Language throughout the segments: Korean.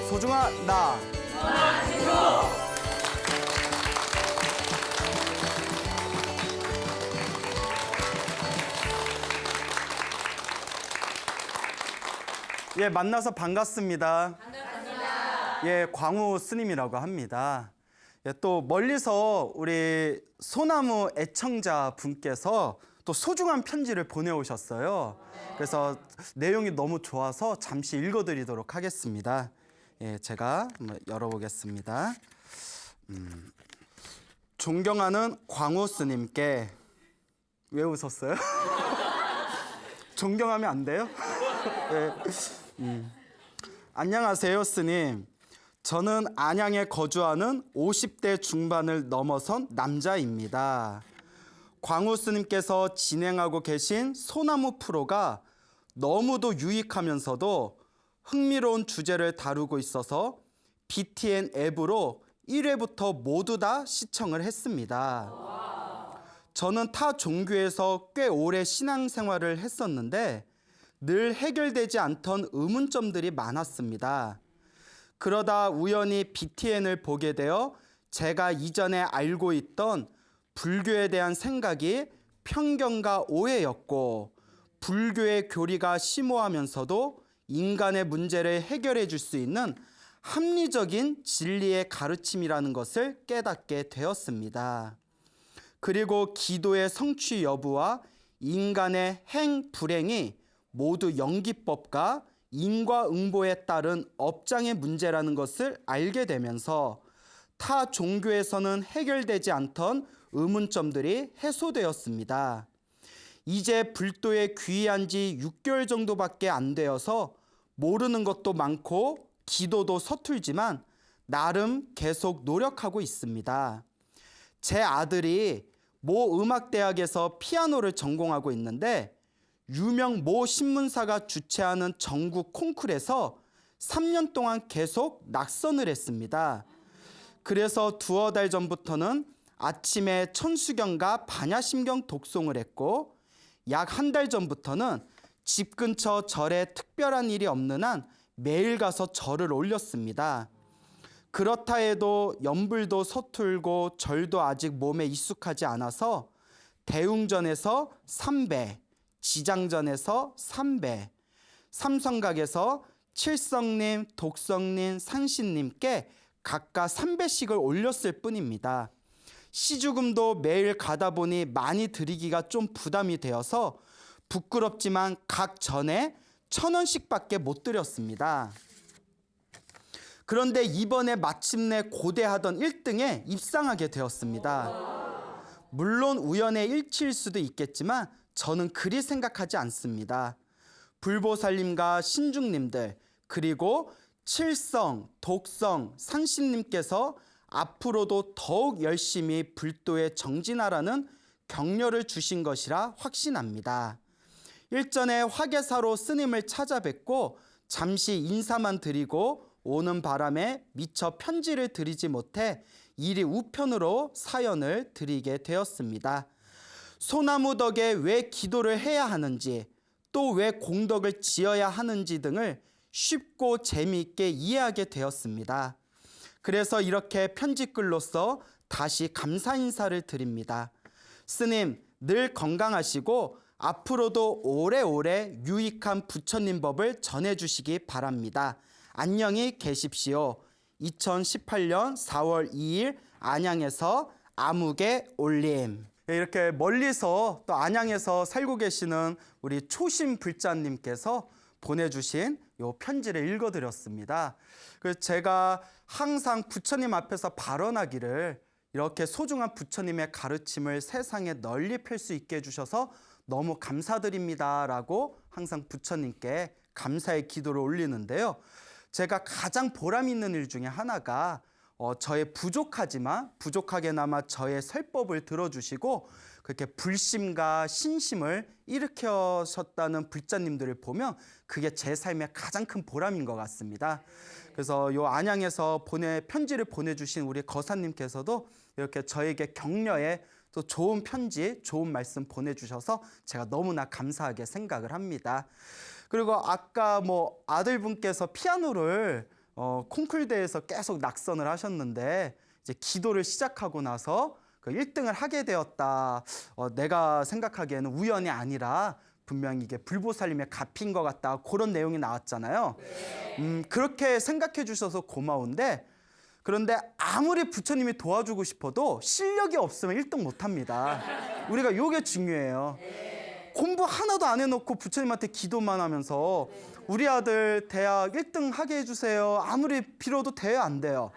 소중한 나. 예, 만나서 반갑습니다. 예, 광우 스님이라고 합니다. 예, 또 멀리서 우리 소나무 애청자 분께서 또 소중한 편지를 보내오셨어요. 그래서 내용이 너무 좋아서 잠시 읽어드리도록 하겠습니다. 예, 제가 한번 열어보겠습니다. 존경하는 광우 스님께. 왜 웃었어요? 존경하면 안 돼요? 예. 안녕하세요, 스님. 저는 안양에 거주하는 50대 중반을 넘어선 남자입니다. 광우 스님께서 진행하고 계신 소나무 프로가 너무도 유익하면서도 흥미로운 주제를 다루고 있어서 BTN 앱으로 1회부터 모두 다 시청을 했습니다. 저는 타 종교에서 꽤 오래 신앙생활을 했었는데 늘 해결되지 않던 의문점들이 많았습니다. 그러다 우연히 BTN을 보게 되어 제가 이전에 알고 있던 불교에 대한 생각이 편견과 오해였고 불교의 교리가 심오하면서도 인간의 문제를 해결해 줄 수 있는 합리적인 진리의 가르침이라는 것을 깨닫게 되었습니다. 그리고 기도의 성취 여부와 인간의 행, 불행이 모두 연기법과 인과응보에 따른 업장의 문제라는 것을 알게 되면서 타 종교에서는 해결되지 않던 의문점들이 해소되었습니다. 이제 불도에 귀의한 지 6개월 정도밖에 안 되어서 모르는 것도 많고 기도도 서툴지만 나름 계속 노력하고 있습니다. 제 아들이 모 음악대학에서 피아노를 전공하고 있는데 유명 모 신문사가 주최하는 전국 콩쿨에서 3년 동안 계속 낙선을 했습니다. 그래서 두어 달 전부터는 아침에 천수경과 반야심경 독송을 했고 약 한 달 전부터는 집 근처 절에 특별한 일이 없는 한 매일 가서 절을 올렸습니다. 그렇다 해도 연불도 서툴고 절도 아직 몸에 익숙하지 않아서 대웅전에서 3배, 지장전에서 3배, 삼성각에서 칠성님, 독성님, 상신님께 각각 3배씩을 올렸을 뿐입니다. 시주금도 매일 가다 보니 많이 드리기가 좀 부담이 되어서 부끄럽지만 각 전에 1,000원씩밖에 못 드렸습니다. 그런데 이번에 마침내 고대하던 1등에 입상하게 되었습니다. 물론 우연의 일치일 수도 있겠지만 저는 그리 생각하지 않습니다. 불보살님과 신중님들 그리고 칠성, 독성, 상신님께서 앞으로도 더욱 열심히 불도에 정진하라는 격려를 주신 것이라 확신합니다. 일전에 화계사로 스님을 찾아뵙고 잠시 인사만 드리고 오는 바람에 미처 편지를 드리지 못해 일이 우편으로 사연을 드리게 되었습니다. 소나무 덕에 왜 기도를 해야 하는지 또 왜 공덕을 지어야 하는지 등을 쉽고 재미있게 이해하게 되었습니다. 그래서 이렇게 편지글로써 다시 감사 인사를 드립니다. 스님 늘 건강하시고 앞으로도 오래오래 유익한 부처님 법을 전해주시기 바랍니다. 안녕히 계십시오. 2018년 4월 2일 안양에서 아무개 올림. 이렇게 멀리서 또 안양에서 살고 계시는 우리 초심 불자님께서 보내주신 이 편지를 읽어드렸습니다. 그래서 제가 항상 부처님 앞에서 발언하기를 이렇게 소중한 부처님의 가르침을 세상에 널리 펼 수 있게 해주셔서 너무 감사드립니다 라고 항상 부처님께 감사의 기도를 올리는데요. 제가 가장 보람 있는 일 중에 하나가 저의 부족하지만 부족하게나마 저의 설법을 들어주시고 그렇게 불심과 신심을 일으켜셨다는 불자님들을 보면 그게 제 삶의 가장 큰 보람인 것 같습니다. 그래서 요 안양에서 편지를 보내주신 우리 거사님께서도 이렇게 저에게 격려의 또 좋은 편지, 좋은 말씀 보내주셔서 제가 너무나 감사하게 생각을 합니다. 그리고 아까 아들분께서 피아노를 콩쿨대에서 계속 낙선을 하셨는데 이제 기도를 시작하고 나서 그 1등을 하게 되었다. 내가 생각하기에는 우연이 아니라 분명히 이게 불보살님의 값인 것 같다. 그런 내용이 나왔잖아요. 그렇게 생각해 주셔서 고마운데, 그런데 아무리 부처님이 도와주고 싶어도 실력이 없으면 1등 못합니다. 우리가 이게 중요해요. 공부 하나도 안 해놓고 부처님한테 기도만 하면서 우리 아들 대학 1등 하게 해주세요. 아무리 빌어도 돼요, 안 돼요?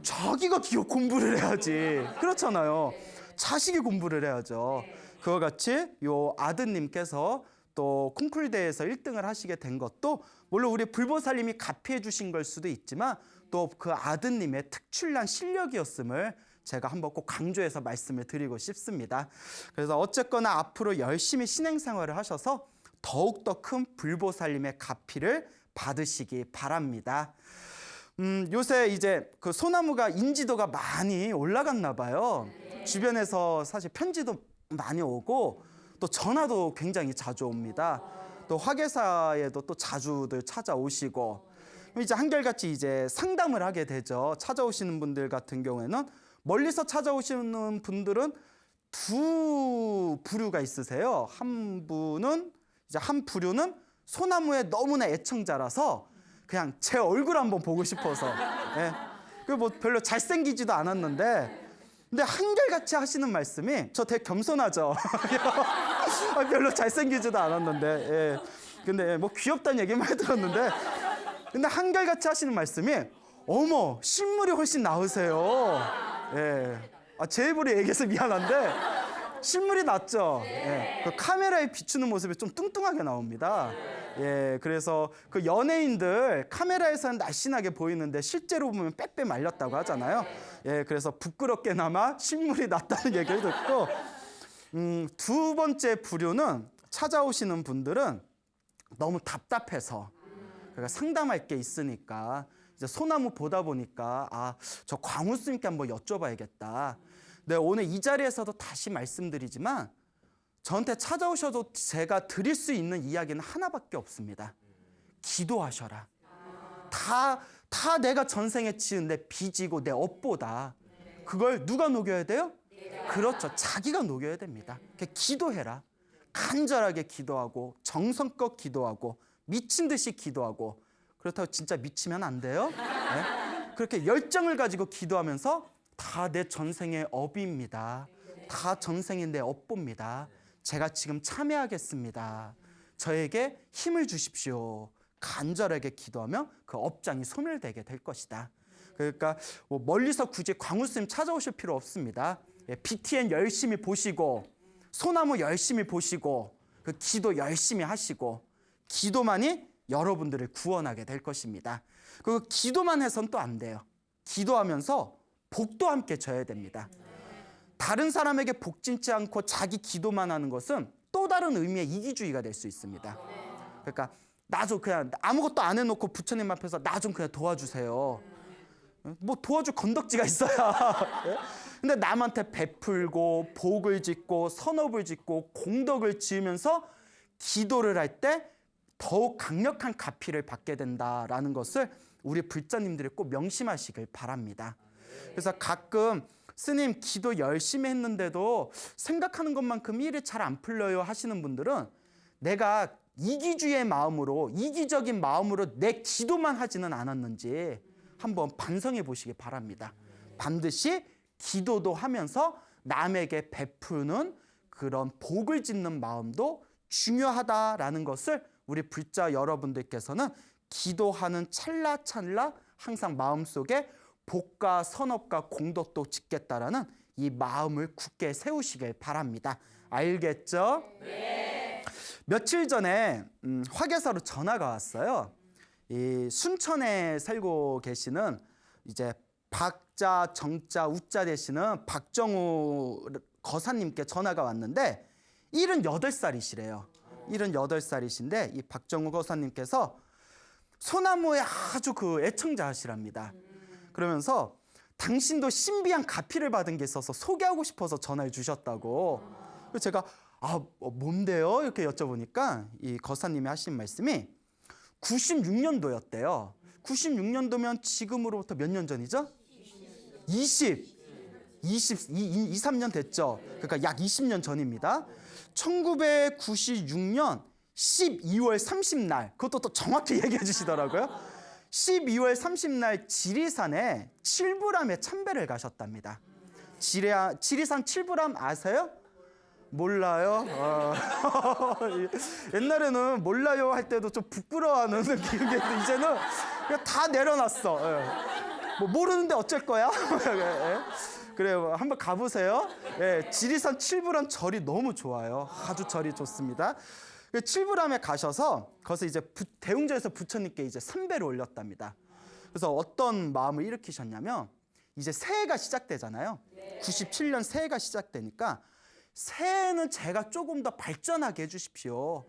자기가 공부를 해야지. 그렇잖아요. 자식이 공부를 해야죠. 그와 같이 요 아드님께서 또 콩쿨대에서 1등을 하시게 된 것도 물론 우리 불보살님이 가피해 주신 걸 수도 있지만 또 그 아드님의 특출난 실력이었음을 제가 한번 꼭 강조해서 말씀을 드리고 싶습니다. 그래서 어쨌거나 앞으로 열심히 신행생활을 하셔서 더욱더 큰 불보살님의 가피를 받으시기 바랍니다. 요새 이제 그 소나무가 인지도가 많이 올라갔나 봐요. 주변에서 사실 편지도 많이 오고 또 전화도 굉장히 자주 옵니다. 또 화계사에도 또 자주들 찾아오시고 이제 한결같이 이제 상담을 하게 되죠. 찾아오시는 분들 같은 경우에는 멀리서 찾아오시는 분들은 두 부류가 있으세요. 한 부류는 소나무의 너무나 애청자라서 그냥 제 얼굴 한번 보고 싶어서, 예. 그 뭐 별로 잘생기지도 않았는데, 근데 한결같이 하시는 말씀이, 저 되게 겸손하죠. 별로 잘생기지도 않았는데, 예. 근데 뭐 귀엽다는 얘기만 들었는데, 근데 한결같이 하시는 말씀이, 어머, 실물이 훨씬 나으세요. 예. 제 입으로 얘기해서 미안한데 실물이 낫죠. 예. 그 카메라에 비추는 모습이 좀 뚱뚱하게 나옵니다. 예. 그래서 그 연예인들 카메라에서는 날씬하게 보이는데 실제로 보면 빼빼 말렸다고 하잖아요. 예. 그래서 부끄럽게나마 실물이 낫다는 얘기를 듣고, 두 번째 부류는 찾아오시는 분들은 너무 답답해서, 그러니까 상담할 게 있으니까 이제 소나무 보다 보니까 저 광우 스님께 한번 여쭤봐야겠다. 네, 오늘 이 자리에서도 다시 말씀드리지만 저한테 찾아오셔도 제가 드릴 수 있는 이야기는 하나밖에 없습니다. 기도하셔라. 다 내가 전생에 지은 내 빚이고 내 업보다. 그걸 누가 녹여야 돼요? 그렇죠. 자기가 녹여야 됩니다. 기도해라. 간절하게 기도하고 정성껏 기도하고 미친 듯이 기도하고, 그렇다고 진짜 미치면 안 돼요. 네? 그렇게 열정을 가지고 기도하면서 다 내 전생의 업입니다. 다 전생의 내 업보입니다. 제가 지금 참여하겠습니다. 저에게 힘을 주십시오. 간절하게 기도하면 그 업장이 소멸되게 될 것이다. 그러니까 뭐 멀리서 굳이 광우 스님 찾아오실 필요 없습니다. BTN 열심히 보시고 소나무 열심히 보시고 그 기도 열심히 하시고, 기도만이 여러분들을 구원하게 될 것입니다. 그리고 기도만 해서는 또 안 돼요. 기도하면서 복도 함께 져야 됩니다. 다른 사람에게 복 짓지 않고 자기 기도만 하는 것은 또 다른 의미의 이기주의가 될 수 있습니다. 그러니까 나 좀 그냥 아무것도 안 해놓고 부처님 앞에서 나 좀 그냥 도와주세요. 뭐 도와줄 건덕지가 있어야. 근데 남한테 베풀고 복을 짓고 선업을 짓고 공덕을 지으면서 기도를 할 때 더욱 강력한 가피를 받게 된다라는 것을 우리 불자님들이 꼭 명심하시길 바랍니다. 그래서 가끔 스님 기도 열심히 했는데도 생각하는 것만큼 일이 잘 안 풀려요 하시는 분들은 내가 이기주의의 마음으로, 이기적인 마음으로 내 기도만 하지는 않았는지 한번 반성해 보시기 바랍니다. 반드시 기도도 하면서 남에게 베푸는 그런 복을 짓는 마음도 중요하다라는 것을 우리 불자 여러분들께서는 기도하는 찰나찰나 항상 마음속에 복과 선업과 공덕도 짓겠다라는 이 마음을 굳게 세우시길 바랍니다. 알겠죠? 네. 며칠 전에 화계사로 전화가 왔어요. 이 순천에 살고 계시는 이제 박자, 정자, 우자 되시는 박정우 거사님께 전화가 왔는데 78살이시래요. 78살이신데 이 박정우 거사님께서 소나무에 아주 그 애청자시랍니다. 그러면서 당신도 신비한 가피를 받은 게 있어서 소개하고 싶어서 전화해 주셨다고. 그래서 제가 뭔데요? 이렇게 여쭤보니까 이 거사님이 하신 말씀이 96년도였대요. 96년도면 지금으로부터 몇 년 전이죠? 23년 됐죠. 그러니까 약 20년 전입니다. 1996년 12월 30날, 그것도 또 정확히 얘기해 주시더라고요. 12월 30날 지리산에 칠부람의 참배를 가셨답니다. 지리산 칠부람 아세요? 몰라요? 옛날에는 몰라요 할 때도 좀 부끄러워하는 느낌인데 이제는 그냥 다 내려놨어. 예. 뭐 모르는데 어쩔 거야? 그래요. 한번 가보세요. 예, 지리산 칠부람 절이 너무 좋아요. 아주 절이 좋습니다. 칠부람에 가셔서 거기서 이제 대웅전에서 부처님께 이제 삼배를 올렸답니다. 그래서 어떤 마음을 일으키셨냐면 이제 새해가 시작되잖아요. 97년 새해가 시작되니까 새해는 제가 조금 더 발전하게 해주십시오.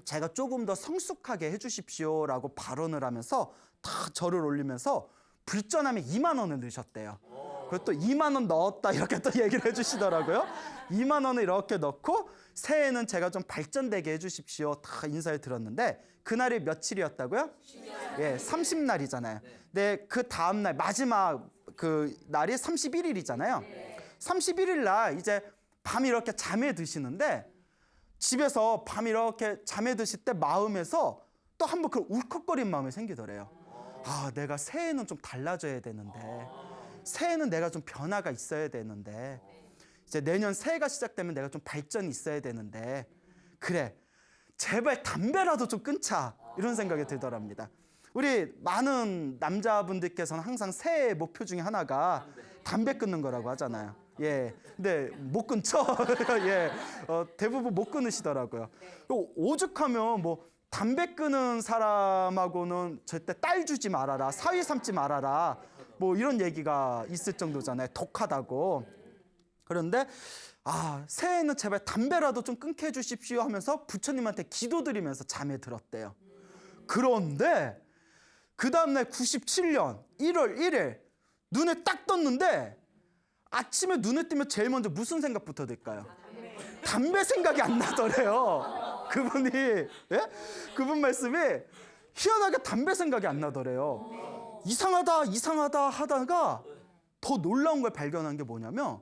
제가 조금 더 성숙하게 해주십시오라고 발언을 하면서 다 절을 올리면서 불전함에 2만 원을 넣으셨대요. 그리고 또 2만 원 넣었다 이렇게 또 얘기를 해주시더라고요. 2만 원을 이렇게 넣고 새해는 제가 좀 발전되게 해주십시오. 다 인사를 드렸는데 그날이 며칠이었다고요? 예, 30날이잖아요. 네, 그 다음 날 마지막 그 날이 31일이잖아요. 31일 날 이제 밤 이렇게 잠에 드시는데 집에서 밤 이렇게 잠에 드실 때 마음에서 또 한번 그 울컥거린 마음이 생기더래요. 아, 내가 새해는 좀 달라져야 되는데, 새해는 내가 좀 변화가 있어야 되는데, 이제 내년 새해가 시작되면 내가 좀 발전이 있어야 되는데, 그래, 제발 담배라도 좀 끊자, 이런 생각이 들더랍니다. 우리 많은 남자분들께서는 항상 새해 목표 중에 하나가 담배 끊는 거라고 하잖아요. 예, 근데 못 끊죠. 예, 대부분 못 끊으시더라고요. 오죽하면 뭐 담배 끊은 사람하고는 절대 딸 주지 말아라, 사위 삼지 말아라, 뭐 이런 얘기가 있을 정도잖아요. 독하다고. 그런데 새해에는 제발 담배라도 좀 끊게 해주십시오 하면서 부처님한테 기도드리면서 잠에 들었대요. 그런데 그 다음날 97년 1월 1일 눈에 딱 떴는데 아침에 눈에 뜨면 제일 먼저 무슨 생각부터 들까요? 담배 생각이 안 나더래요. 그분이, 예? 그분 말씀이 희한하게 담배 생각이 안 나더래요. 이상하다 하다가 더 놀라운 걸 발견한 게 뭐냐면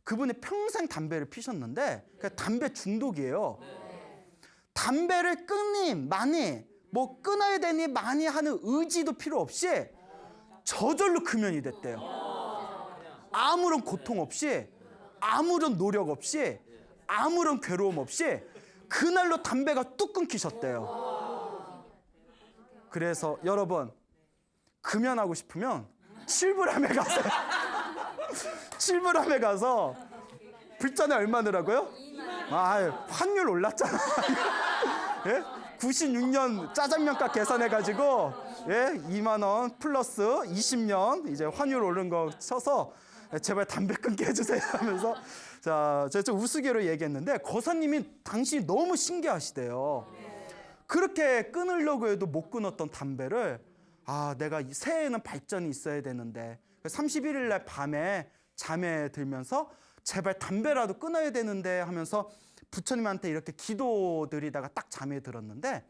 그분이 평생 담배를 피셨는데 담배 중독이에요. 담배를 끊니 많이 뭐 끊어야 되니 많이 하는 의지도 필요 없이 저절로 금연이 됐대요. 아무런 고통 없이, 아무런 노력 없이, 아무런 괴로움 없이 그날로 담배가 뚝 끊기셨대요. 그래서 여러분, 금연하고 싶으면 칠부람에 가세요. 칠부람에 가서 불전에 얼마 넣으라고요? 환율 올랐잖아. 예? 96년 짜장면값 계산해가지고 2만 원 플러스 20년 이제 환율 오른 거 쳐서 제발 담배 끊게 해주세요 하면서 제가 좀 우스개로 얘기했는데 거사님이 당신이 너무 신기하시대요. 그렇게 끊으려고 해도 못 끊었던 담배를 내가 새해에는 발전이 있어야 되는데 31일 날 밤에 잠에 들면서 제발 담배라도 끊어야 되는데 하면서 부처님한테 이렇게 기도드리다가 딱 잠에 들었는데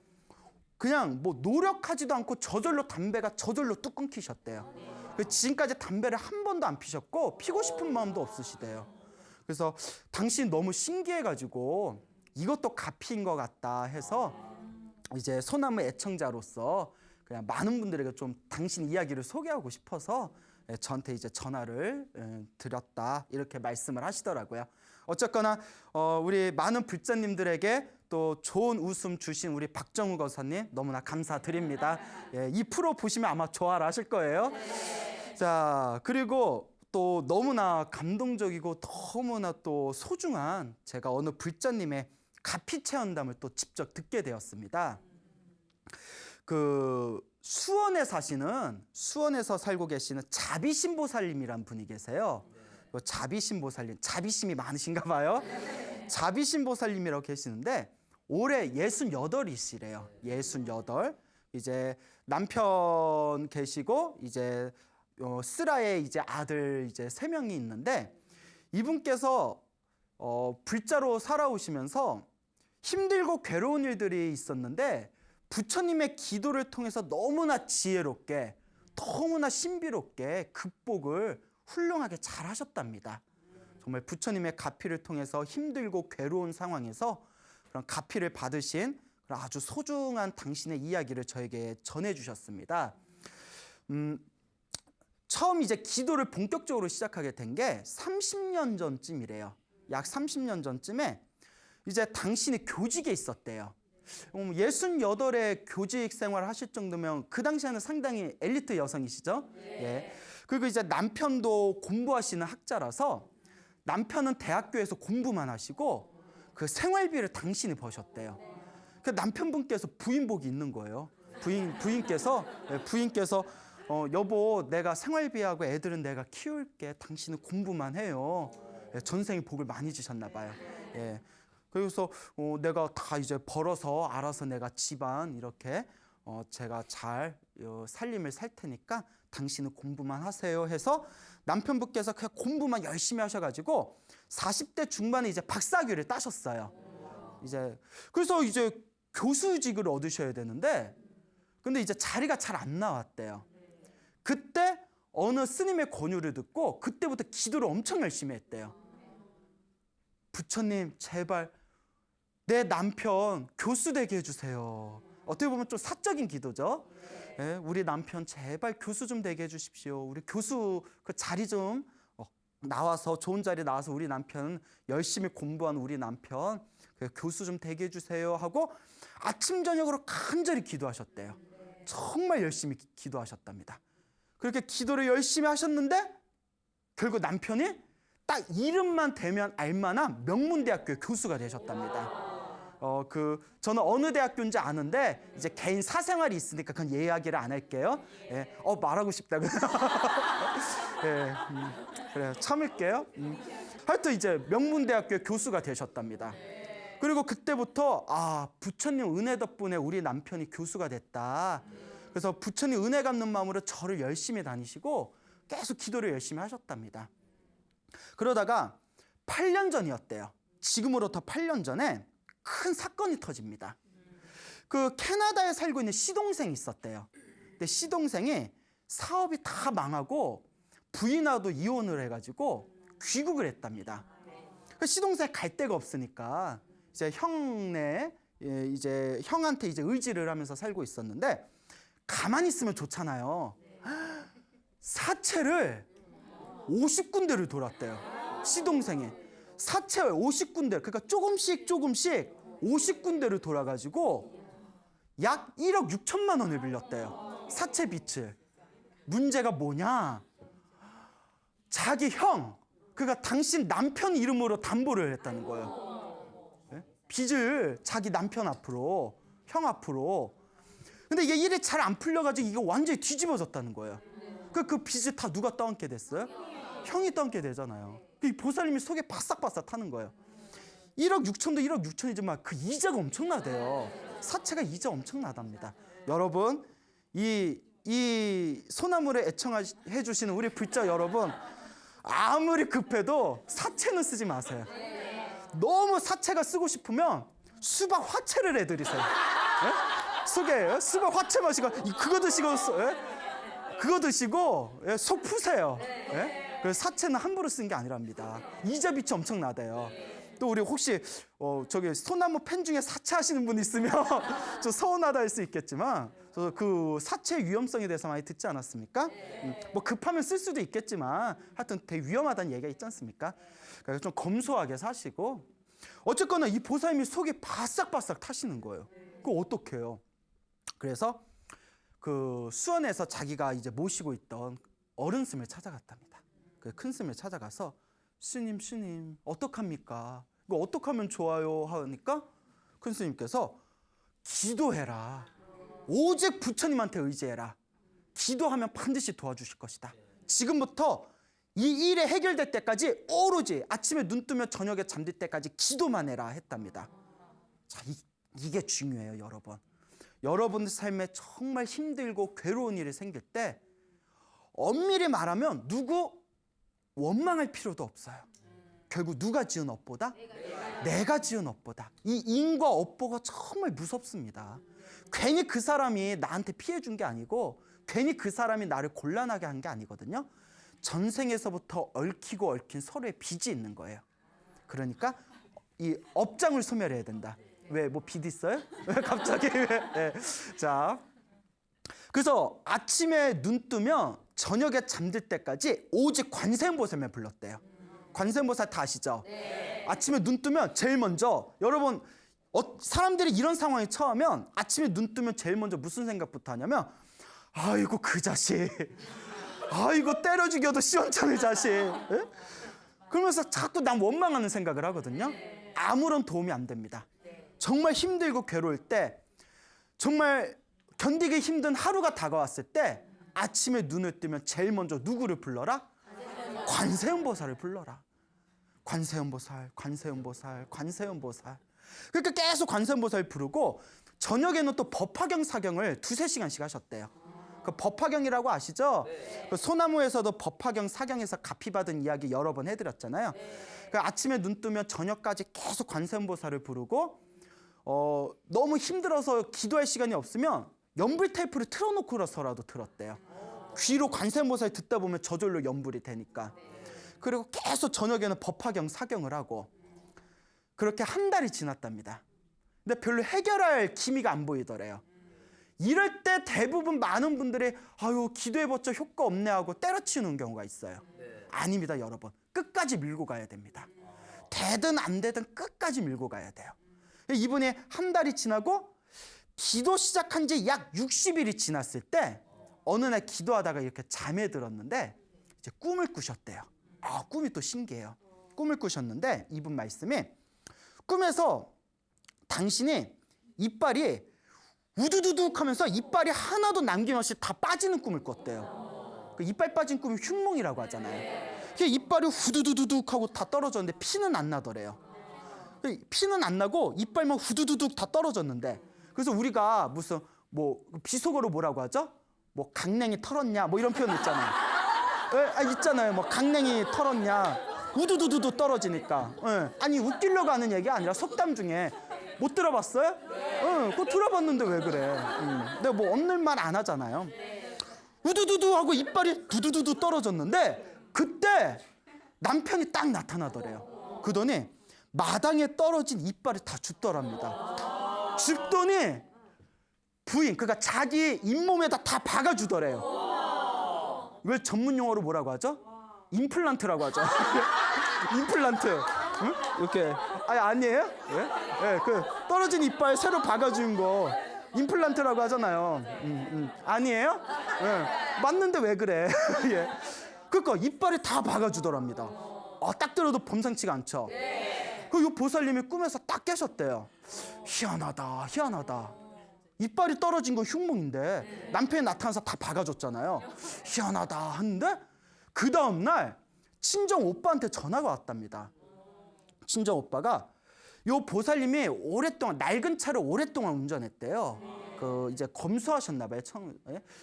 그냥 뭐 노력하지도 않고 담배가 저절로 뚝 끊기셨대요. 지금까지 담배를 한 번도 안 피셨고 피고 싶은 마음도 없으시대요. 그래서 당신 너무 신기해가지고 이것도 값인 것 같다 해서 이제 소나무 애청자로서 그냥 많은 분들에게 좀 당신 이야기를 소개하고 싶어서 저한테 이제 전화를 드렸다 이렇게 말씀을 하시더라고요. 어쨌거나 우리 많은 불자님들에게 또 좋은 웃음 주신 우리 박정우 거사님 너무나 감사드립니다. 이 프로 보시면 아마 좋아라 하실 거예요. 자, 그리고 또 너무나 감동적이고 너무나 또 소중한 제가 어느 불자님의 가피 체험담을 또 직접 듣게 되었습니다. 그 수원에서 살고 계시는 자비신보살님이란 분이 계세요. 자비신보살님, 자비심이 많으신가 봐요. 자비신보살님이라고 계시는데 올해 68이시래요. 68. 이제 남편 계시고 이제 쓰라에 이제 아들 이제 3명이 있는데 이분께서 불자로 살아오시면서 힘들고 괴로운 일들이 있었는데 부처님의 기도를 통해서 너무나 지혜롭게, 너무나 신비롭게 극복을 훌륭하게 잘 하셨답니다. 정말 부처님의 가피를 통해서 힘들고 괴로운 상황에서 그런 가피를 받으신 그런 아주 소중한 당신의 이야기를 저에게 전해주셨습니다. 처음 이제 기도를 본격적으로 시작하게 된 게 30년 전쯤이래요. 약 30년 전쯤에 이제 당신이 교직에 있었대요. 68의 교직 생활을 하실 정도면 그 당시에는 상당히 엘리트 여성이시죠. 예. 그리고 이제 남편도 공부하시는 학자라서 남편은 대학교에서 공부만 하시고 그 생활비를 당신이 버셨대요. 그 남편분께서 부인복이 있는 거예요. 부인께서 여보, 내가 생활비하고 애들은 내가 키울게. 당신은 공부만 해요. 예, 전생에 복을 많이 주셨나 봐요. 예. 그래서 내가 다 이제 벌어서 알아서 내가 집안 이렇게 제가 잘 살림을 살 테니까 당신은 공부만 하세요 해서 남편분께서 그냥 공부만 열심히 하셔가지고 40대 중반에 이제 박사학위를 따셨어요. 그래서 이제 교수직을 얻으셔야 되는데 근데 이제 자리가 잘 안 나왔대요. 그때 어느 스님의 권유를 듣고 그때부터 기도를 엄청 열심히 했대요. 부처님, 제발 내 남편 교수 되게 해주세요. 어떻게 보면 좀 사적인 기도죠. 예, 우리 남편 제발 교수 좀 되게 해주십시오. 우리 교수 그 자리 좀 나와서, 좋은 자리 나와서 우리 남편 열심히 공부한 우리 남편 교수 좀 되게 해주세요 하고 아침 저녁으로 간절히 기도하셨대요. 정말 열심히 기도하셨답니다. 그렇게 기도를 열심히 하셨는데 결국 남편이 딱 이름만 대면 알만한 명문대학교의 교수가 되셨답니다. 저는 어느 대학교인지 아는데 이제 개인 사생활이 있으니까 그건 이야기를 안 할게요. 예, 말하고 싶다고. 예, 그래요. 참을게요. 하여튼 이제 명문대학교의 교수가 되셨답니다. 그리고 그때부터 부처님 은혜 덕분에 우리 남편이 교수가 됐다. 그래서 부처님 은혜 갚는 마음으로 절을 열심히 다니시고 계속 기도를 열심히 하셨답니다. 그러다가 8년 전이었대요. 지금으로부터 8년 전에 큰 사건이 터집니다. 그 캐나다에 살고 있는 시동생이 있었대요. 근데 시동생이 사업이 다 망하고 부인하고도 이혼을 해가지고 귀국을 했답니다. 시동생이 갈 데가 없으니까 이제 형한테 이제 의지를 하면서 살고 있었는데 가만히 있으면 좋잖아요. 사채를 50군데를 돌았대요. 시동생이 사채 50군데, 그러니까 조금씩 50군데를 돌아가지고 약 1억 6천만 원을 빌렸대요. 사채 빚을. 문제가 뭐냐? 자기 형, 그러니까 당신 남편 이름으로 담보를 했다는 거예요. 네? 빚을 자기 남편 앞으로, 형 앞으로. 근데 이게 일이 잘 안 풀려가지고 이게 완전히 뒤집어졌다는 거예요. 그 빚을 다 누가 떠안게 됐어요? 형이 떠안게 되잖아요. 이 보살님이 속에 바싹바싹 타는 거예요. 1억 6천도 1억 6천이지만 그 이자가 엄청나대요. 사채가 이자 엄청나답니다. 여러분, 이 소나무를 애청해 주시는 우리 불자 여러분, 아무리 급해도 사채는 쓰지 마세요. 너무 사채가 쓰고 싶으면 수박 화채를 해드리세요. 예? 속에 수박 화채 마시고 그거 드시고 속 푸세요. 예? 그래서 사채는 함부로 쓰는 게 아니랍니다. 이자 빚이 엄청나대요. 또 우리 혹시 저기 소나무 팬 중에 사채하시는 분 있으면 좀 서운하다 할 수 있겠지만 그 사채 위험성에 대해서 많이 듣지 않았습니까? 뭐 급하면 쓸 수도 있겠지만 하여튼 되게 위험하다는 얘기가 있지 않습니까? 그래서 좀 검소하게 사시고 어쨌거나 이 보살님이 속이 바싹바싹 타시는 거예요. 그거 어떡해요? 그래서 그 수원에서 자기가 이제 모시고 있던 어른 스님을 찾아갔답니다. 그 큰 스님을 찾아가서 스님 어떡합니까? 이거 어떡하면 좋아요? 하니까 큰 스님께서 기도해라. 오직 부처님한테 의지해라. 기도하면 반드시 도와주실 것이다. 지금부터 이 일이 해결될 때까지 오로지 아침에 눈 뜨면 저녁에 잠들 때까지 기도만 해라 했답니다. 자, 이게 중요해요, 여러분. 여러분 삶에 정말 힘들고 괴로운 일이 생길 때 엄밀히 말하면 누구 원망할 필요도 없어요. 결국 누가 지은 업보다? 내가 지은 업보다. 이 인과 업보가 정말 무섭습니다. 괜히 그 사람이 나한테 피해 준 게 아니고 괜히 그 사람이 나를 곤란하게 한 게 아니거든요. 전생에서부터 얽히고 얽힌 서로의 빚이 있는 거예요. 그러니까 이 업장을 소멸해야 된다. 왜 뭐 빚 있어요? 왜 갑자기 왜? 네. 자, 그래서 아침에 눈 뜨면 저녁에 잠들 때까지 오직 관세음보살만 불렀대요. 관세음보살 다 아시죠? 네. 아침에 눈 뜨면 제일 먼저 여러분 사람들이 이런 상황에 처하면 아침에 눈 뜨면 제일 먼저 무슨 생각부터 하냐면 아이고 그 자식, 아이고 때려 죽여도 시원찮을 자식. 예? 그러면서 자꾸 난 원망하는 생각을 하거든요. 아무런 도움이 안 됩니다. 정말 힘들고 괴로울 때, 정말 견디기 힘든 하루가 다가왔을 때 아침에 눈을 뜨면 제일 먼저 누구를 불러라? 관세음보살을 불러라. 관세음보살, 관세음보살, 관세음보살. 그러니까 계속 관세음보살 부르고 저녁에는 또 법화경 사경을 2-3시간씩 하셨대요. 그 법화경이라고 아시죠? 네. 그 소나무에서도 법화경 사경에서 가피받은 이야기 여러 번 해드렸잖아요. 네. 그 아침에 눈 뜨면 저녁까지 계속 관세음보살을 부르고 너무 힘들어서 기도할 시간이 없으면 연불 테이프를 틀어놓고서라도 들었대요. 귀로 관세음보살 듣다 보면 저절로 연불이 되니까. 그리고 계속 저녁에는 법화경 사경을 하고 그렇게 한 달이 지났답니다. 근데 별로 해결할 기미가 안 보이더래요. 이럴 때 대부분 많은 분들이 아유 기도해봤자 효과 없네 하고 때려치우는 경우가 있어요. 아닙니다, 여러분. 끝까지 밀고 가야 됩니다. 되든 안 되든 끝까지 밀고 가야 돼요. 이분이 한 달이 지나고 기도 시작한 지 약 60일이 지났을 때 어느 날 기도하다가 이렇게 잠에 들었는데 이제 꿈을 꾸셨대요. 꿈이 또 신기해요. 꿈을 꾸셨는데 이분 말씀이 꿈에서 당신이 이빨이 우두두둑 하면서 이빨이 하나도 남김없이 다 빠지는 꿈을 꿨대요. 그 이빨 빠진 꿈이 흉몽이라고 하잖아요. 이빨이 후두두둑 하고 다 떨어졌는데 피는 안 나더래요. 피는 안 나고 이빨만 후두두둑 다 떨어졌는데 그래서 우리가 무슨 뭐 비속어로 뭐라고 하죠? 뭐 강냉이 털었냐 뭐 이런 표현 있잖아요. 있잖아요. 뭐 강냉이 털었냐 우두두두두 떨어지니까. 아니 웃기려고 하는 얘기 아니라 속담 중에 못 들어봤어요? 그거 들어봤는데 왜 그래? 내가 뭐 없는 말 안 하잖아요. 우두두두 하고 이빨이 두두두두 떨어졌는데 그때 남편이 딱 나타나더래요. 그러더니 마당에 떨어진 이빨이 다 죽더랍니다. 죽더니 부인, 그러니까 자기 잇몸에다 다 박아주더래요. 이걸 전문 용어로 뭐라고 하죠? 임플란트라고 하죠. 임플란트. 응? 이렇게. 아니에요? 예? 그 떨어진 이빨 새로 박아준 거 임플란트라고 하잖아요. 아니에요? 맞는데 왜 그래? 예. 그러니까 이빨이 다 박아주더랍니다. 딱 들어도 범상치가 않죠. 그 요 보살님이 꿈에서 딱 깨셨대요. 희한하다, 희한하다. 이빨이 떨어진 거 흉몽인데 남편이 나타나서 다 박아줬잖아요. 희한하다 하는데 그 다음날 친정 오빠한테 전화가 왔답니다. 친정 오빠가 요 보살님이 오랫동안 낡은 차를 오랫동안 운전했대요. 그 이제 검수하셨나 봐요.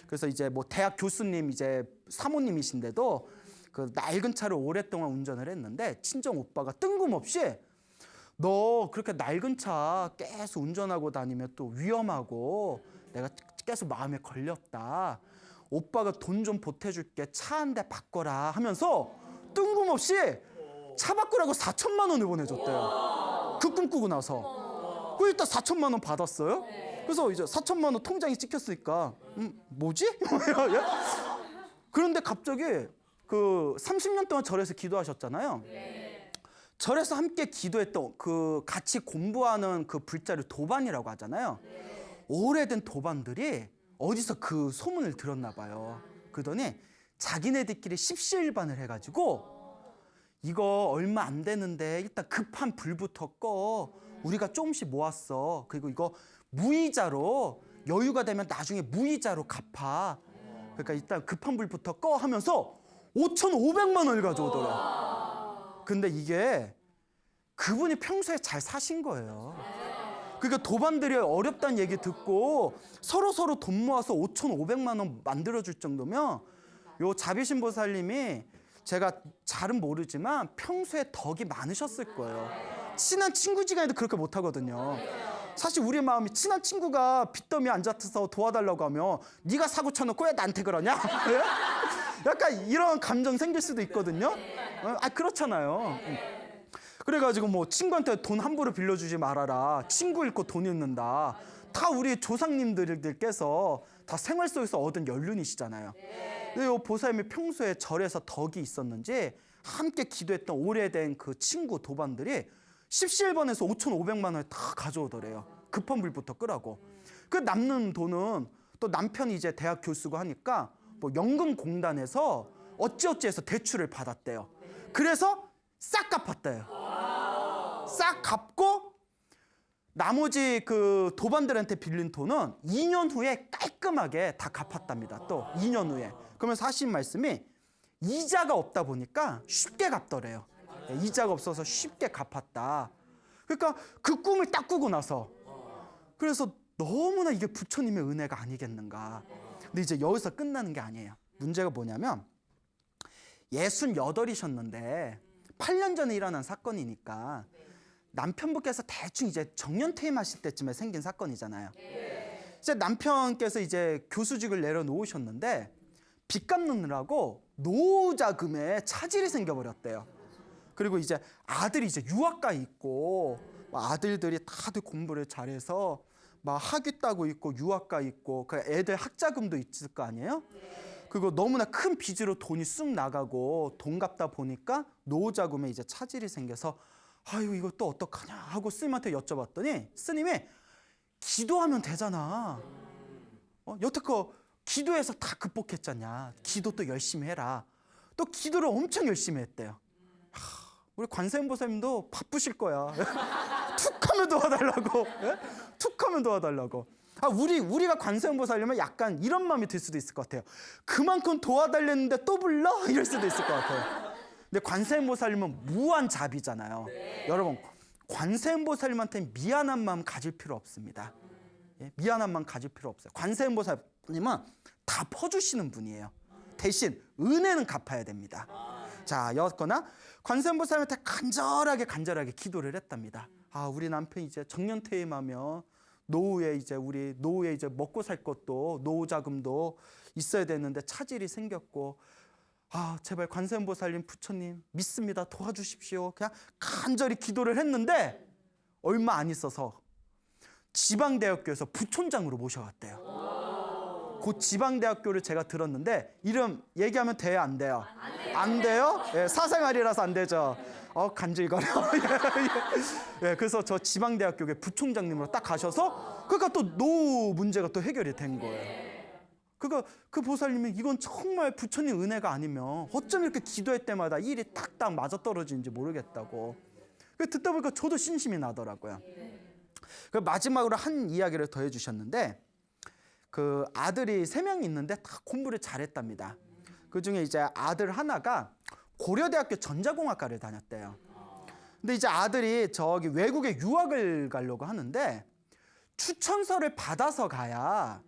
그래서 이제 뭐 대학 교수님 이제 사모님이신데도 그 낡은 차를 오랫동안 운전을 했는데 친정 오빠가 뜬금없이 너 그렇게 낡은 차 계속 운전하고 다니면 또 위험하고 내가 계속 마음에 걸렸다. 오빠가 돈 좀 보태줄게. 차 한 대 바꿔라 하면서 뜬금없이 차 바꾸라고 4천만 원을 보내줬대요. 그 꿈 꾸고 나서. 그 일단 4천만 원 받았어요. 그래서 이제 4천만 원 통장이 찍혔으니까 뭐지? 그런데 갑자기 그 30년 동안 절에서 기도하셨잖아요. 절에서 함께 기도했던 그 같이 공부하는 그 불자를 도반이라고 하잖아요. 오래된 도반들이 어디서 그 소문을 들었나 봐요. 그러더니 자기네들끼리 십시일반을 해가지고 이거 얼마 안 되는데 일단 급한 불부터 꺼. 우리가 조금씩 모았어. 그리고 이거 무이자로 여유가 되면 나중에 무이자로 갚아. 그러니까 일단 급한 불부터 꺼 하면서 5,500만 원을 가져오더라. 근데 이게 그분이 평소에 잘 사신 거예요. 그러니까 도반들이 어렵다는 얘기 듣고 서로 돈 모아서 5,500만 원 만들어줄 정도면 요 자비신 보살님이 제가 잘은 모르지만 평소에 덕이 많으셨을 거예요. 친한 친구지간에도 그렇게 못하거든요. 사실 우리 마음이 친한 친구가 빚더미에 앉아서 도와달라고 하면 네가 사고 쳐놓고 왜 나한테 그러냐? 약간 이런 감정 생길 수도 있거든요. 그렇잖아요. 그래가지고 뭐 친구한테 돈 함부로 빌려주지 말아라. 친구 잃고 돈 잃는다. 다 우리 조상님들께서 다 생활 속에서 얻은 연륜이시잖아요. 근데 이 보살님이 평소에 절에서 덕이 있었는지 함께 기도했던 오래된 그 친구 도반들이 십시일반에서 5,500만 원을 다 가져오더래요. 급한 불부터 끄라고. 그 남는 돈은 또 남편이 이제 대학 교수고 하니까 뭐 연금공단에서 어찌어찌해서 대출을 받았대요. 그래서 싹 갚았대요. 싹 갚고 나머지 그 도반들한테 빌린 돈은 2년 후에 깔끔하게 다 갚았답니다. 또 2년 후에. 그러면서 하신 말씀이 이자가 없다 보니까 쉽게 갚더래요. 이자가 없어서 쉽게 갚았다. 그러니까 그 꿈을 딱 꾸고 나서 그래서 너무나 이게 부처님의 은혜가 아니겠는가. 근데 이제 여기서 끝나는 게 아니에요. 문제가 뭐냐면 68이셨는데 8년 전에 일어난 사건이니까 남편분께서 대충 이제 정년퇴임하실 때쯤에 생긴 사건이잖아요. 이제 남편께서 이제 교수직을 내려놓으셨는데 빚 갚느라고 노후자금에 차질이 생겨버렸대요. 그리고 이제 아들이 이제 유학가 있고 아들들이 다들 공부를 잘해서 막 학위 따고 있고 유학가 있고 그 애들 학자금도 있을 거 아니에요? 그리고 너무나 큰 빚으로 돈이 쑥 나가고 돈 갚다 보니까 노후자금에 이제 차질이 생겨서 아유 이거 또 어떡하냐 하고 스님한테 여쭤봤더니 스님이 기도하면 되잖아. 여태껏 기도해서 다 극복했잖냐. 기도 또 열심히 해라. 또 기도를 엄청 열심히 했대요. 우리 관세음보살님도 바쁘실 거야. 툭 하면 도와달라고. 툭 하면 도와달라고. 우리가 관세음보살님은 약간 이런 마음이 들 수도 있을 것 같아요. 그만큼 도와달랬는데 또 불러? 이럴 수도 있을 것 같아요. 근데 관세음보살님은 무한자비잖아요. 여러분 관세음보살님한테 미안한 마음 가질 필요 없습니다. 미안한 마음 가질 필요 없어요. 관세음보살님은 다 퍼주시는 분이에요. 대신 은혜는 갚아야 됩니다. 자, 여거나 관세음보살님한테 간절하게 기도를 했답니다. 우리 남편이 이제 정년퇴임하면 노후에 이제 먹고 살 것도 노후 자금도 있어야 되는데 차질이 생겼고 제발 관세음보살님 부처님 믿습니다. 도와주십시오. 그냥 간절히 기도를 했는데 얼마 안 있어서 지방대학교에서 부촌장으로 모셔갔대요. 그 지방대학교를 제가 들었는데 이름 얘기하면 돼요? 안 돼요? 안 돼요? 예, 사생활이라서 안 되죠. 간질거려. 그래서 저 지방대학교에 부총장님으로 딱 가셔서 그러니까 또 노후 문제가 또 해결이 된 거예요. 그러니까 그 보살님이 이건 정말 부처님 은혜가 아니면 어쩜 이렇게 기도할 때마다 일이 딱딱 맞아떨어지는지 모르겠다고. 듣다 보니까 저도 신심이 나더라고요. 마지막으로 한 이야기를 더 해주셨는데 그 아들이 3명이 있는데 다 공부를 잘했답니다. 그중에 이제 아들 하나가 고려대학교 전자공학과를 다녔대요. 근데 이제 아들이 저기 외국에 유학을 가려고 하는데 추천서를 받아서 가야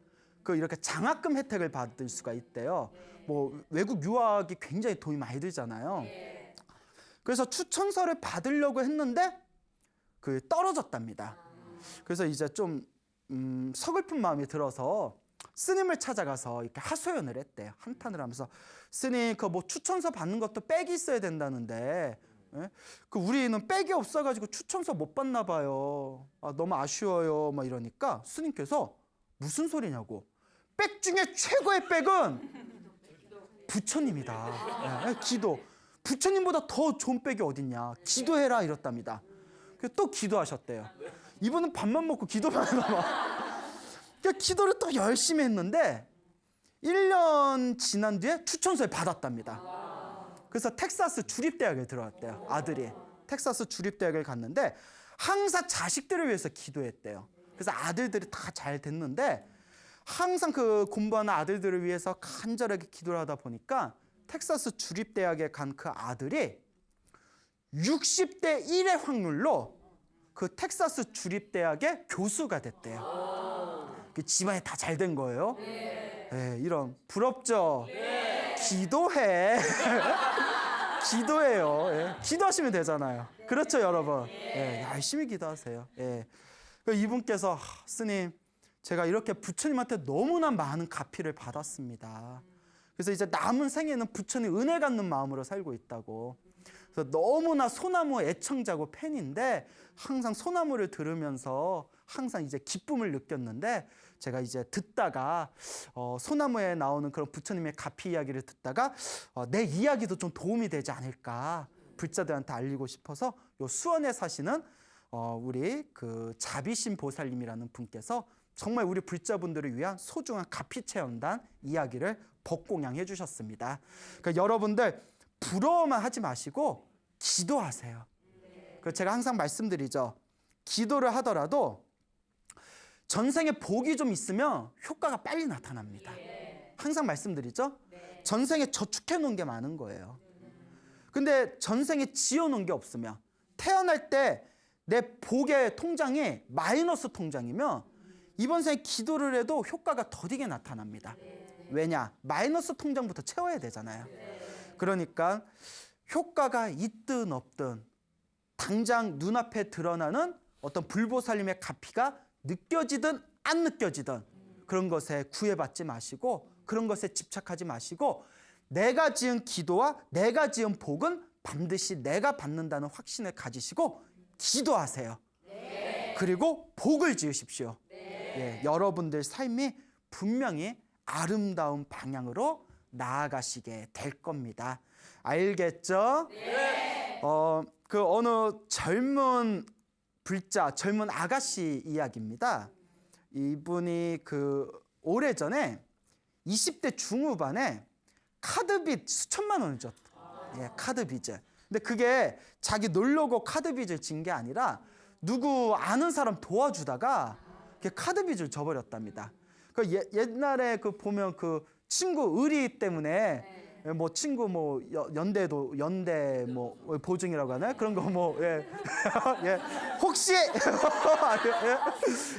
이렇게 장학금 혜택을 받을 수가 있대요. 뭐 외국 유학이 굉장히 돈이 많이 들잖아요. 그래서 추천서를 받으려고 했는데 떨어졌답니다. 그래서 이제 좀 서글픈 마음이 들어서 스님을 찾아가서 이렇게 하소연을 했대요. 한탄을 하면서 스님 뭐 추천서 받는 것도 백이 있어야 된다는데 우리는 백이 없어가지고 추천서 못 받나 봐요. 너무 아쉬워요. 막 이러니까 스님께서 무슨 소리냐고. 백 중에 최고의 백은 부처님이다. 기도. 부처님보다 더 좋은 백이 어딨냐. 기도해라 이랬답니다. 그래서 또 기도하셨대요. 이분은 밥만 먹고 기도만 하나 봐. 그러니까 기도를 또 열심히 했는데 1년 지난 뒤에 추천서를 받았답니다. 그래서 텍사스 주립대학에 들어갔대요. 아들이 텍사스 주립대학을 갔는데 항상 자식들을 위해서 기도했대요. 그래서 아들들이 다 잘 됐는데 항상 그 공부하는 아들들을 위해서 간절하게 기도를 하다 보니까 텍사스 주립대학에 간 그 아들이 60대 1의 확률로 그 텍사스 주립대학의 교수가 됐대요. 그 집안이 다 잘 된 거예요. 이런 부럽죠? 기도해. 기도예요. 예. 기도하시면 되잖아요. 그렇죠, 여러분? 예, 열심히 기도하세요. 예. 이분께서 스님, 제가 이렇게 부처님한테 너무나 많은 가피를 받았습니다. 그래서 이제 남은 생에는 부처님 은혜 갖는 마음으로 살고 있다고. 그래서 너무나 소나무 애청자고 팬인데 항상 소나무를 들으면서 항상 이제 기쁨을 느꼈는데 제가 이제 듣다가 소나무에 나오는 그런 부처님의 가피 이야기를 듣다가 내 이야기도 좀 도움이 되지 않을까 불자들한테 알리고 싶어서 요 수원에 사시는 우리 그 자비신 보살님이라는 분께서 정말 우리 불자분들을 위한 소중한 가피체험단 이야기를 법공양해 주셨습니다. 그러니까 여러분들 부러워만 하지 마시고 기도하세요. 제가 항상 말씀드리죠. 기도를 하더라도 전생에 복이 좀 있으면 효과가 빨리 나타납니다. 항상 말씀드리죠. 전생에 저축해 놓은 게 많은 거예요. 근데 전생에 지어 놓은 게 없으면 태어날 때 내 복의 통장이 마이너스 통장이면 이번 생에 기도를 해도 효과가 더디게 나타납니다. 왜냐? 마이너스 통장부터 채워야 되잖아요. 그러니까 효과가 있든 없든 당장 눈앞에 드러나는 어떤 불보살님의 가피가 느껴지든 안 느껴지든 그런 것에 구애받지 마시고 그런 것에 집착하지 마시고 내가 지은 기도와 내가 지은 복은 반드시 내가 받는다는 확신을 가지시고 기도하세요. 그리고 복을 지으십시오. 예, 여러분들 삶이 분명히 아름다운 방향으로 나아가시게 될 겁니다. 알겠죠? 네. 어느 젊은 불자, 젊은 아가씨 이야기입니다. 이분이 오래전에 20대 중후반에 카드빚 수천만 원을 줬다. 예, 카드빚을. 근데 그게 자기 놀려고 카드빚을 진 게 아니라 누구 아는 사람 도와주다가 카드빚을 져버렸답니다. 옛날에 보면 친구 의리 때문에 뭐 친구 연대 보증이라고 하나요? 그런 거 예. 예. 혹시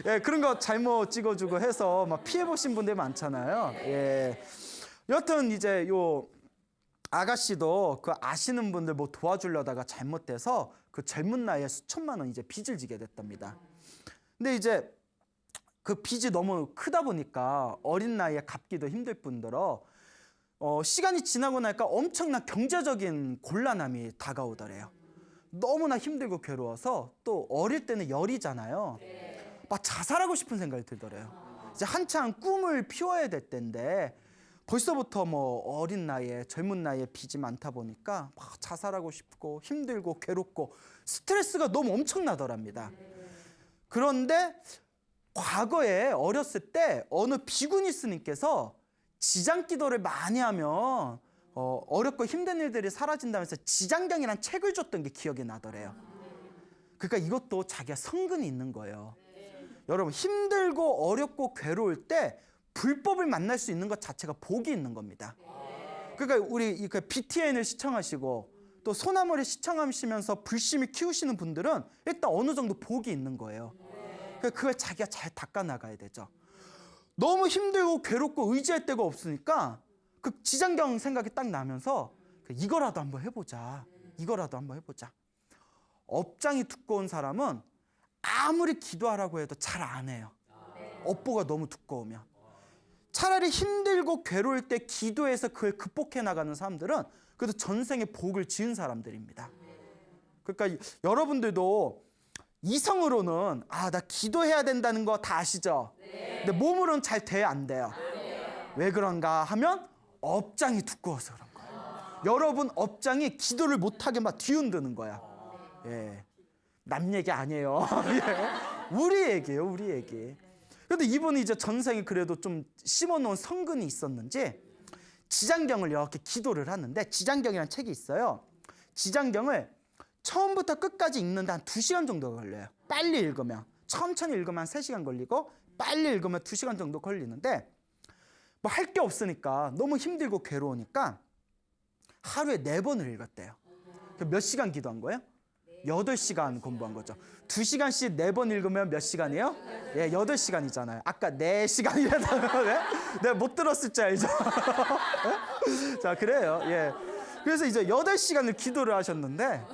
예. 그런 거 잘못 찍어주고 해서 막 피해 보신 분들 많잖아요. 예. 여튼 이제 요 아가씨도 아시는 분들 도와주려다가 잘못돼서 젊은 나이에 수천만 원 이제 빚을 지게 됐답니다. 근데 이제 빚이 너무 크다 보니까 어린 나이에 갚기도 힘들 뿐더러 시간이 지나고 나니까 엄청난 경제적인 곤란함이 다가오더래요. 너무나 힘들고 괴로워서 또 어릴 때는 열이잖아요. 막 자살하고 싶은 생각이 들더래요. 이제 한창 꿈을 피워야 될 때인데 벌써부터 어린 나이에 젊은 나이에 빚이 많다 보니까 막 자살하고 싶고 힘들고 괴롭고 스트레스가 너무 엄청나더랍니다. 그런데 과거에 어렸을 때 어느 비구니 스님께서 지장기도를 많이 하면 어렵고 힘든 일들이 사라진다면서 지장경이라는 책을 줬던 게 기억이 나더래요. 그러니까 이것도 자기가 성근이 있는 거예요. 여러분 힘들고 어렵고 괴로울 때 불법을 만날 수 있는 것 자체가 복이 있는 겁니다. 그러니까 우리 BTN을 시청하시고 또 소나무를 시청하시면서 불심을 키우시는 분들은 일단 어느 정도 복이 있는 거예요. 그걸 자기가 잘 닦아나가야 되죠. 너무 힘들고 괴롭고 의지할 데가 없으니까 지장경 생각이 딱 나면서 이거라도 한번 해보자. 이거라도 한번 해보자. 업장이 두꺼운 사람은 아무리 기도하라고 해도 잘 안 해요. 업보가 너무 두꺼우면. 차라리 힘들고 괴로울 때 기도해서 그걸 극복해 나가는 사람들은 그래도 전생에 복을 지은 사람들입니다. 그러니까 여러분들도 이성으로는 나 기도해야 된다는 거 다 아시죠? 근데 몸으로는 잘 돼야 안 돼요. 왜 그런가 하면 업장이 두꺼워서 그런 거예요. 여러분 업장이 기도를 못하게 막 뒤흔드는 거야. 예. 남 얘기 아니에요. 예. 우리 얘기예요, 우리 얘기. 그런데 이분이 이제 전생에 그래도 좀 심어놓은 성근이 있었는지 지장경을 이렇게 기도를 하는데 지장경이라는 책이 있어요. 지장경을 처음부터 끝까지 읽는데 한 2시간 정도가 걸려요. 빨리 읽으면. 천천히 읽으면 한 3시간 걸리고 빨리 읽으면 2시간 정도 걸리는데 할 게 없으니까 너무 힘들고 괴로우니까 하루에 4번을 읽었대요. 몇 시간 기도한 거예요? 8시간 공부한 거죠. 2시간씩 4번 읽으면 몇 시간이에요? 예, 8시간이잖아요. 아까 4시간이라다면 내가 못 들었을 줄 알죠? 자, 그래요. 예. 그래서 이제 8시간을 기도를 하셨는데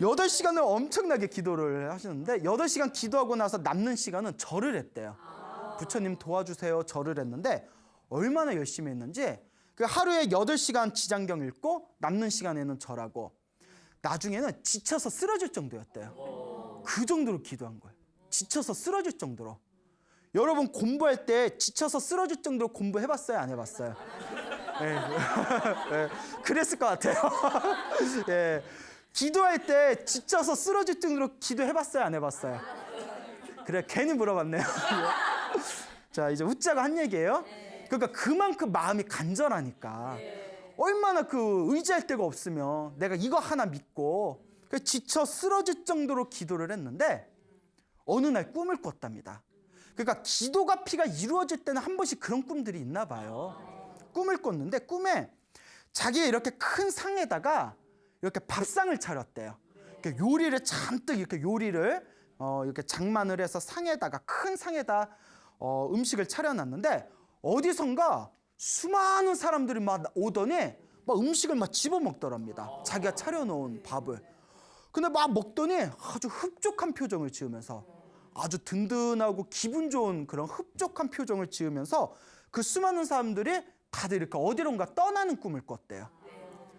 8시간을 엄청나게 기도를 하셨는데 8시간 기도하고 나서 남는 시간은 절을 했대요. 부처님 도와주세요 절을 했는데 얼마나 열심히 했는지 그 하루에 8시간 지장경 읽고 남는 시간에는 절하고 나중에는 지쳐서 쓰러질 정도였대요. 그 정도로 기도한 거예요. 지쳐서 쓰러질 정도로. 여러분 공부할 때 지쳐서 쓰러질 정도로 공부해봤어요? 안 해봤어요? 네. 네. 그랬을 것 같아요. 네. 기도할 때 지쳐서 쓰러질 정도로 기도해봤어요? 안 해봤어요? 그래 괜히 물어봤네요. 자 이제 웃자고 한 얘기예요. 그러니까 그만큼 마음이 간절하니까 얼마나 그 의지할 데가 없으면 내가 이거 하나 믿고 지쳐 쓰러질 정도로 기도를 했는데 어느 날 꿈을 꿨답니다. 그러니까 기도가 피가 이루어질 때는 한 번씩 그런 꿈들이 있나 봐요. 꿈을 꿨는데 꿈에 자기가 이렇게 큰 상에다가 이렇게 밥상을 차렸대요. 이렇게 요리를 잔뜩 이렇게 요리를 이렇게 장만을 해서 상에다가 큰 상에다 음식을 차려놨는데 어디선가 수많은 사람들이 막 오더니 막 음식을 막 집어먹더랍니다. 자기가 차려놓은 밥을. 근데 막 먹더니 아주 흡족한 표정을 지으면서 아주 든든하고 기분 좋은 그런 흡족한 표정을 지으면서 그 수많은 사람들이 다들 이렇게 어디론가 떠나는 꿈을 꿨대요.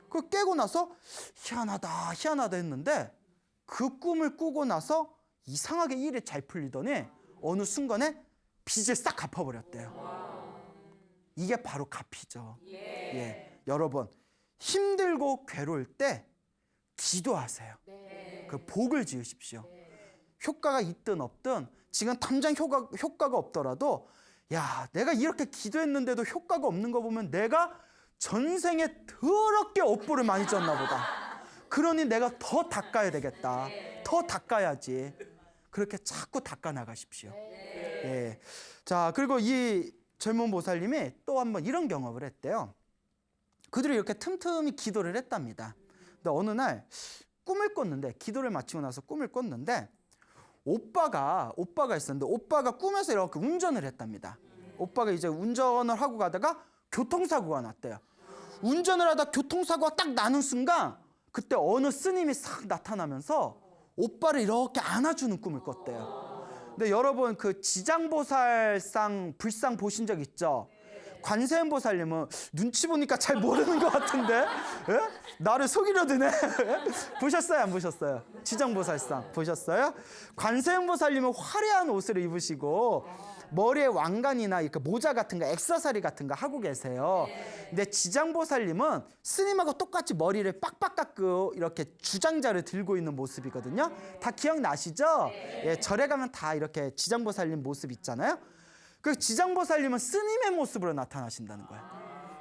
그 깨고 나서 희한하다 했는데 그 꿈을 꾸고 나서 이상하게 일이 잘 풀리더니 어느 순간에 빚을 싹 갚아버렸대요. 이게 바로 갚이죠. 예. 여러분 힘들고 괴로울 때 기도하세요. 그 복을 지으십시오. 효과가 있든 없든 지금 당장 효과가 없더라도 야 내가 이렇게 기도했는데도 효과가 없는 거 보면 내가 전생에 더럽게 업보를 많이 졌나 보다. 그러니 내가 더 닦아야 되겠다. 더 닦아야지. 그렇게 자꾸 닦아 나가십시오. 예. 자 그리고 이 젊은 보살님이 또 한번 이런 경험을 했대요. 그들이 이렇게 틈틈이 기도를 했답니다. 근데 어느 날 꿈을 꿨는데 기도를 마치고 나서 꿈을 꿨는데 오빠가 있었는데 오빠가 꿈에서 이렇게 운전을 했답니다. 오빠가 이제 운전을 하고 가다가 교통사고가 났대요. 운전을 하다 교통사고가 딱 나는 순간 그때 어느 스님이 싹 나타나면서 오빠를 이렇게 안아주는 꿈을 꿨대요. 근데 여러분 그 지장보살상 불상 보신 적 있죠? 관세음보살님은 눈치 보니까 잘 모르는 것 같은데 예? 나를 속이려 드네. 보셨어요? 안 보셨어요? 지장보살상 보셨어요? 관세음보살님은 화려한 옷을 입으시고 머리에 왕관이나 이렇게 모자 같은 거 액세서리 같은 거 하고 계세요. 근데 지장보살님은 스님하고 똑같이 머리를 빡빡 깎고 이렇게 주장자를 들고 있는 모습이거든요. 다 기억나시죠? 예, 절에 가면 다 이렇게 지장보살님 모습 있잖아요. 그 지장보살님은 스님의 모습으로 나타나신다는 거예요.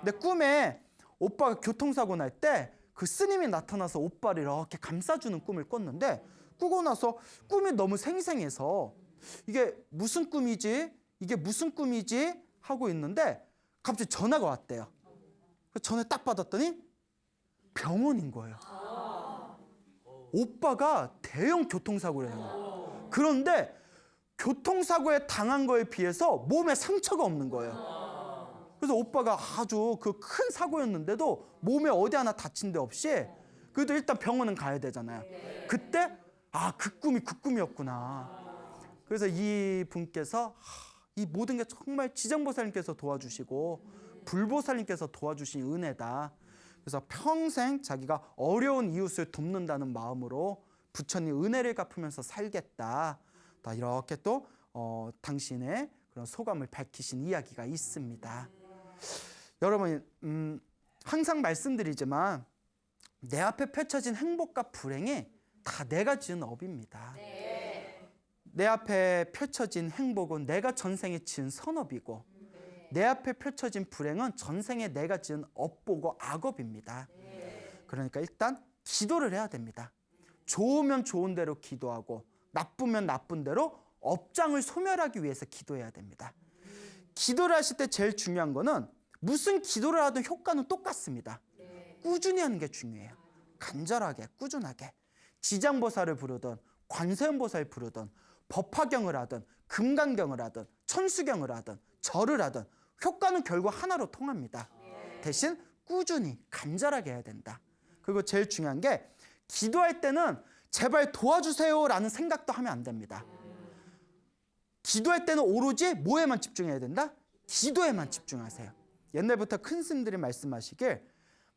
근데 꿈에 오빠가 교통사고 날 때 그 스님이 나타나서 오빠를 이렇게 감싸주는 꿈을 꿨는데 꾸고 나서 꿈이 너무 생생해서 이게 무슨 꿈이지? 이게 무슨 꿈이지? 하고 있는데 갑자기 전화가 왔대요. 전화 딱 받았더니 병원인 거예요. 오빠가 대형 교통사고를 했어요. 그런데 교통사고에 당한 거에 비해서 몸에 상처가 없는 거예요. 그래서 오빠가 아주 그 큰 사고였는데도 몸에 어디 하나 다친 데 없이 그래도 일단 병원은 가야 되잖아요. 그때 그 꿈이 그 꿈이었구나. 그래서 이 분께서 이 모든 게 정말 지장보살님께서 도와주시고 불보살님께서 도와주신 은혜다. 그래서 평생 자기가 어려운 이웃을 돕는다는 마음으로 부처님 은혜를 갚으면서 살겠다. 이렇게 또 당신의 그런 소감을 밝히신 이야기가 있습니다. 여러분 항상 말씀드리지만 내 앞에 펼쳐진 행복과 불행이 다 내가 지은 업입니다. 내 앞에 펼쳐진 행복은 내가 전생에 지은 선업이고 내 앞에 펼쳐진 불행은 전생에 내가 지은 업보고 악업입니다. 그러니까 일단 기도를 해야 됩니다. 좋으면 좋은 대로 기도하고 나쁘면 나쁜 대로 업장을 소멸하기 위해서 기도해야 됩니다. 기도를 하실 때 제일 중요한 거는 무슨 기도를 하든 효과는 똑같습니다. 꾸준히 하는 게 중요해요. 간절하게 꾸준하게 지장보살을 부르든 관세음보살 부르든 법화경을 하든 금강경을 하든 천수경을 하든 절을 하든 효과는 결국 하나로 통합니다. 대신 꾸준히 간절하게 해야 된다. 그리고 제일 중요한 게 기도할 때는 제발 도와주세요라는 생각도 하면 안 됩니다. 기도할 때는 오로지 뭐에만 집중해야 된다? 기도에만 집중하세요. 옛날부터 큰 스님들이 말씀하시길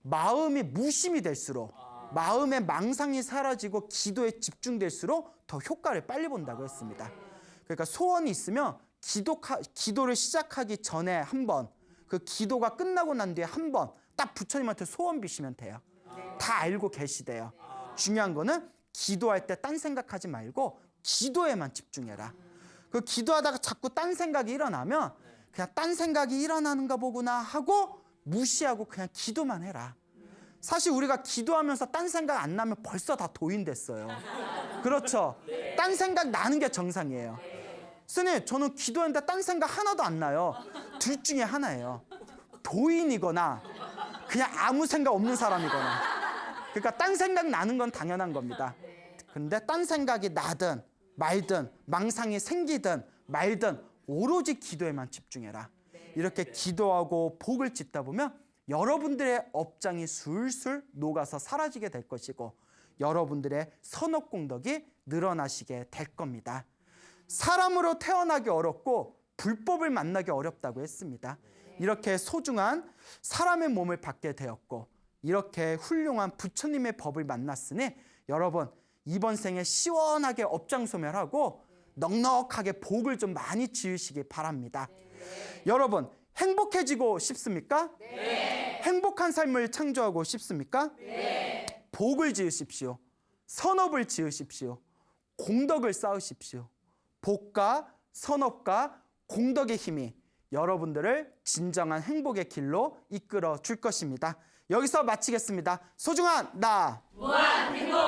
마음이 무심이 될수록 마음의 망상이 사라지고 기도에 집중될수록 더 효과를 빨리 본다고 했습니다. 그러니까 소원이 있으면 기도를 시작하기 전에 한 번, 그 기도가 끝나고 난 뒤에 한 번 딱 부처님한테 소원 비시면 돼요. 다 알고 계시대요. 중요한 거는 기도할 때 딴 생각하지 말고 기도에만 집중해라. 그 기도하다가 자꾸 딴 생각이 일어나면 그냥 딴 생각이 일어나는가 보구나 하고 무시하고 그냥 기도만 해라. 사실 우리가 기도하면서 딴 생각 안 나면 벌써 다 도인됐어요. 그렇죠? 딴 생각 나는 게 정상이에요. 스님, 저는 기도했는데 딴 생각 하나도 안 나요. 둘 중에 하나예요. 도인이거나 그냥 아무 생각 없는 사람이거나. 그러니까 딴 생각 나는 건 당연한 겁니다. 근데 딴 생각이 나든 말든 망상이 생기든 말든 오로지 기도에만 집중해라. 이렇게 기도하고 복을 짓다 보면 여러분들의 업장이 술술 녹아서 사라지게 될 것이고 여러분들의 선업공덕이 늘어나시게 될 겁니다. 사람으로 태어나기 어렵고 불법을 만나기 어렵다고 했습니다. 이렇게 소중한 사람의 몸을 받게 되었고 이렇게 훌륭한 부처님의 법을 만났으니 여러분 이번 생에 시원하게 업장소멸하고 넉넉하게 복을 좀 많이 지으시기 바랍니다. 여러분 행복해지고 싶습니까? 네. 행복한 삶을 창조하고 싶습니까? 네. 복을 지으십시오. 선업을 지으십시오. 공덕을 쌓으십시오. 복과 선업과 공덕의 힘이 여러분들을 진정한 행복의 길로 이끌어 줄 것입니다. 여기서 마치겠습니다. 소중한 나 무한 행복.